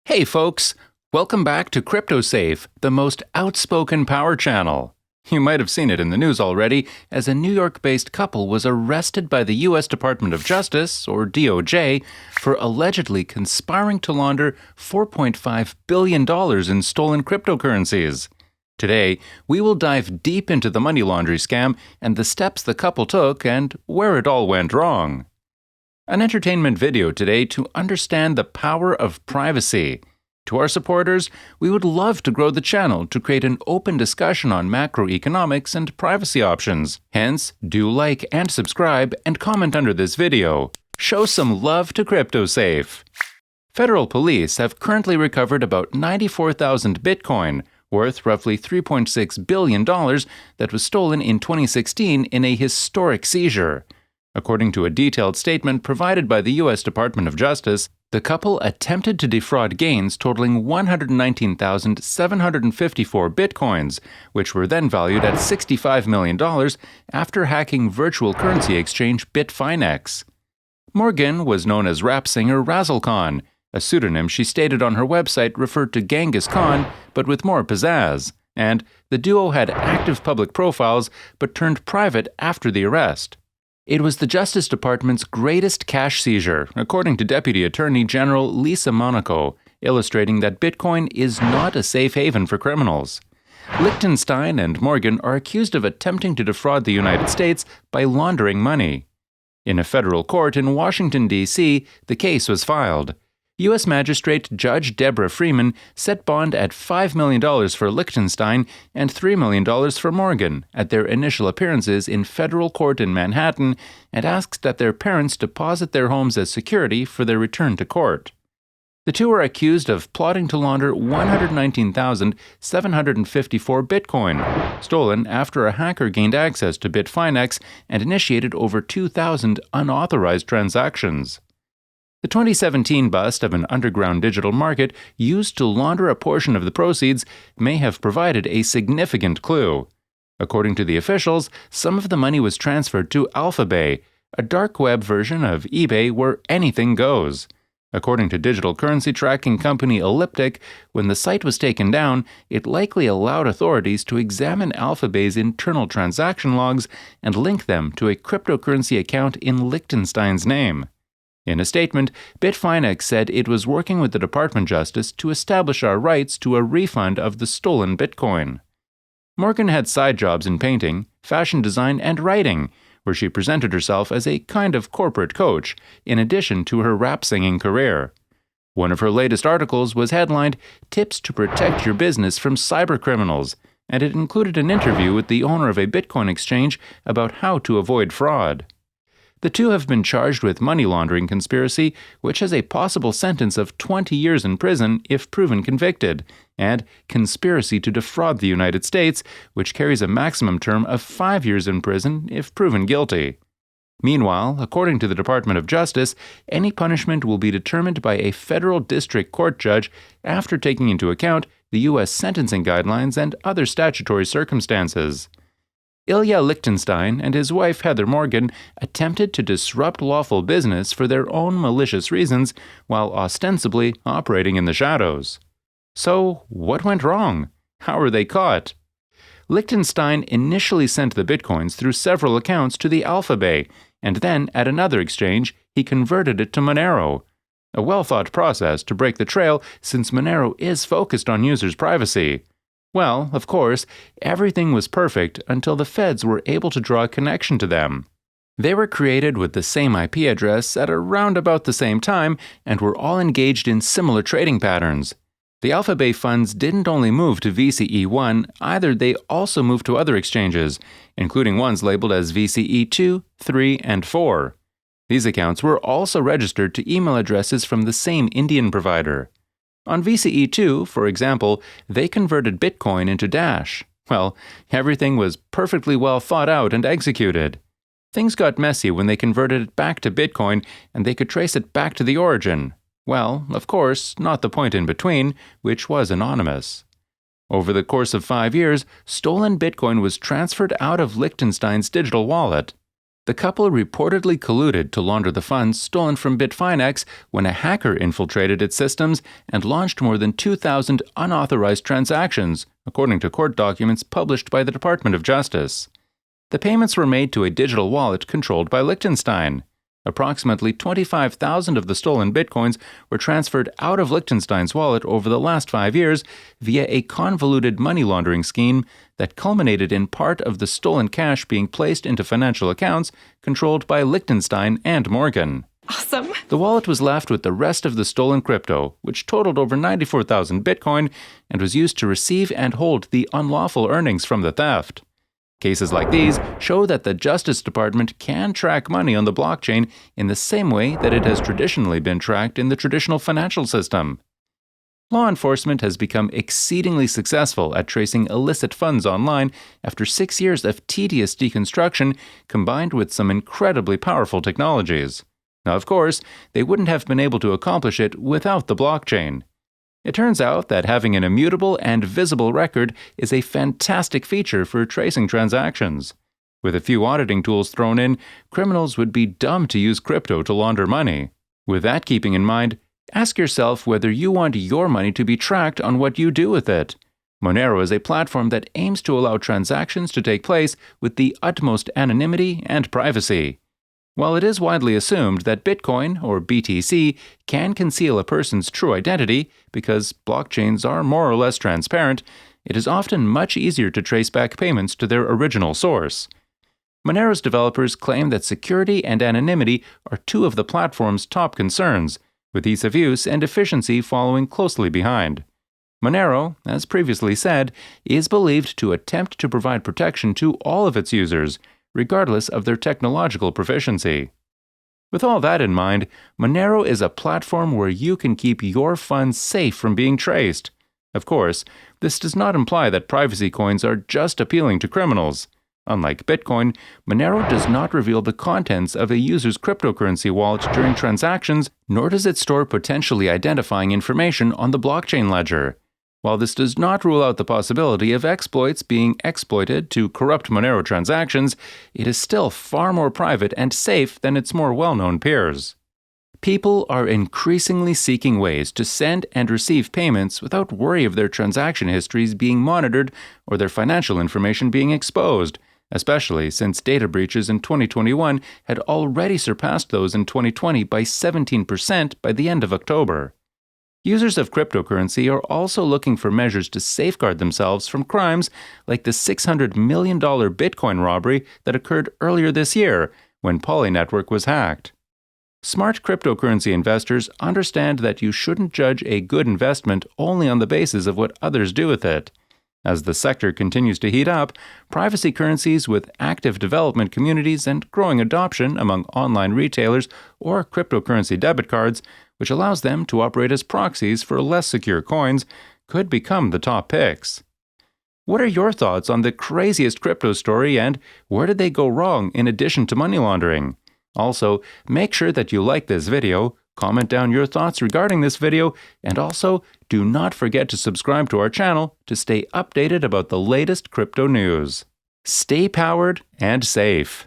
Hey folks, welcome back to CryptoSafe, the most outspoken power channel. You might have seen it in the news already, as a New York-based couple was arrested by the U.S. Department of Justice, or DOJ, for allegedly conspiring to launder $4.5 billion in stolen cryptocurrencies. Today, we will dive deep into the money laundering scam and the steps the couple took and where it all went wrong. An entertainment video today to understand the power of privacy. To our supporters, we would love to grow the channel to create an open discussion on macroeconomics and privacy options. Hence, do like and subscribe and comment under this video. Show some love to CryptoSafe. Federal police have currently recovered about 94,000 Bitcoin, worth roughly $3.6 billion, that was stolen in 2016 in a historic seizure. According to a detailed statement provided by the U.S. Department of Justice, the couple attempted to defraud gains totaling 119,754 bitcoins, which were then valued at $65 million after hacking virtual currency exchange Bitfinex. Morgan was known as rap singer Razzle Khan, a pseudonym she stated on her website referred to Genghis Khan, but with more pizzazz, and the duo had active public profiles but turned private after the arrest. It was the Justice Department's greatest cash seizure, according to Deputy Attorney General Lisa MONACO, illustrating that Bitcoin is not a safe haven for criminals. Lichtenstein and Morgan are accused of attempting to defraud the United States by laundering money. In a federal court in Washington, D.C., the case was filed. U.S. Magistrate Judge Deborah Freeman set bond at $5 million for Lichtenstein and $3 million for Morgan at their initial appearances in federal court in Manhattan and asked that their parents deposit their homes as security for their return to court. The two are accused of plotting to launder 119,754 Bitcoin, stolen after a hacker gained access to Bitfinex and initiated over 2,000 unauthorized transactions. The 2017 bust of an underground digital market used to launder a portion of the proceeds may have provided a significant clue. According to the officials, some of the money was transferred to AlphaBay, a dark web version of eBay where anything goes. According to digital currency tracking company Elliptic, when the site was taken down, it likely allowed authorities to examine AlphaBay's internal transaction logs and link them to a cryptocurrency account in Lichtenstein's name. In a statement, Bitfinex said it was working with the Department of Justice to establish our rights to a refund of the stolen Bitcoin. Morgan had side jobs in painting, fashion design, and writing, where she presented herself as a kind of corporate coach, in addition to her rap singing career. One of her latest articles was headlined, "Tips to Protect Your Business from Cybercriminals," and it included an interview with the owner of a Bitcoin exchange about how to avoid fraud. The two have been charged with money laundering conspiracy, which has a possible sentence of 20 years in prison if proven convicted, and conspiracy to defraud the United States, which carries a maximum term of 5 years in prison if proven guilty. Meanwhile, according to the Department of Justice, any punishment will be determined by a federal district court judge after taking into account the U.S. sentencing guidelines and other statutory circumstances. Ilya Lichtenstein and his wife Heather Morgan attempted to disrupt lawful business for their own malicious reasons while ostensibly operating in the shadows. So, what went wrong? How were they caught? Lichtenstein initially sent the bitcoins through several accounts to the AlphaBay, and then at another exchange, he converted it to Monero. A well-thought process to break the trail since Monero is focused on users' privacy. Well, of course, everything was perfect until the feds were able to draw a connection to them. They were created with the same IP address at around about the same time and were all engaged in similar trading patterns. The AlphaBay funds didn't only move to VCE1, either they also moved to other exchanges, including ones labeled as VCE2, 3, and 4. These accounts were also registered to email addresses from the same Indian provider. On VCE2, for example, they converted Bitcoin into Dash. Well, everything was perfectly well thought out and executed. Things got messy when they converted it back to Bitcoin and they could trace it back to the origin. Well, of course, not the point in between, which was anonymous. Over the course of 5 years, stolen Bitcoin was transferred out of Lichtenstein's digital wallet. The couple reportedly colluded to launder the funds stolen from Bitfinex when a hacker infiltrated its systems and launched more than 2,000 unauthorized transactions, according to court documents published by the Department of Justice. The payments were made to a digital wallet controlled by Lichtenstein. Approximately 25,000 of the stolen bitcoins were transferred out of Lichtenstein's wallet over the last 5 years via a convoluted money laundering scheme that culminated in part of the stolen cash being placed into financial accounts controlled by Lichtenstein and Morgan. Awesome. The wallet was left with the rest of the stolen crypto, which totaled over 94,000 bitcoin and was used to receive and hold the unlawful earnings from the theft. Cases like these show that the Justice Department can track money on the blockchain in the same way that it has traditionally been tracked in the traditional financial system. Law enforcement has become exceedingly successful at tracing illicit funds online after 6 years of tedious deconstruction combined with some incredibly powerful technologies. Now, of course, they wouldn't have been able to accomplish it without the blockchain. It turns out that having an immutable and visible record is a fantastic feature for tracing transactions. With a few auditing tools thrown in, criminals would be dumb to use crypto to launder money. With that keeping in mind, ask yourself whether you want your money to be tracked on what you do with it. Monero is a platform that aims to allow transactions to take place with the utmost anonymity and privacy. While it is widely assumed that Bitcoin, or BTC, can conceal a person's true identity because blockchains are more or less transparent, it is often much easier to trace back payments to their original source. Monero's developers claim that security and anonymity are two of the platform's top concerns, with ease of use and efficiency following closely behind. Monero, as previously said, is believed to attempt to provide protection to all of its users, regardless of their technological proficiency. With all that in mind, Monero is a platform where you can keep your funds safe from being traced. Of course, this does not imply that privacy coins are just appealing to criminals. Unlike Bitcoin, Monero does not reveal the contents of a user's cryptocurrency wallet during transactions, nor does it store potentially identifying information on the blockchain ledger. While this does not rule out the possibility of exploits being exploited to corrupt Monero transactions, it is still far more private and safe than its more well-known peers. People are increasingly seeking ways to send and receive payments without worry of their transaction histories being monitored or their financial information being exposed, especially since data breaches in 2021 had already surpassed those in 2020 by 17% by the end of October. Users of cryptocurrency are also looking for measures to safeguard themselves from crimes like the $600 million Bitcoin robbery that occurred earlier this year when Poly Network was hacked. Smart cryptocurrency investors understand that you shouldn't judge a good investment only on the basis of what others do with it. As the sector continues to heat up, privacy currencies with active development communities and growing adoption among online retailers or cryptocurrency debit cards, which allows them to operate as proxies for less secure coins, could become the top picks. What are your thoughts on the craziest crypto story and where did they go wrong in addition to money laundering? Also, make sure that you like this video, comment down your thoughts regarding this video, and also do not forget to subscribe to our channel to stay updated about the latest crypto news. Stay powered and safe.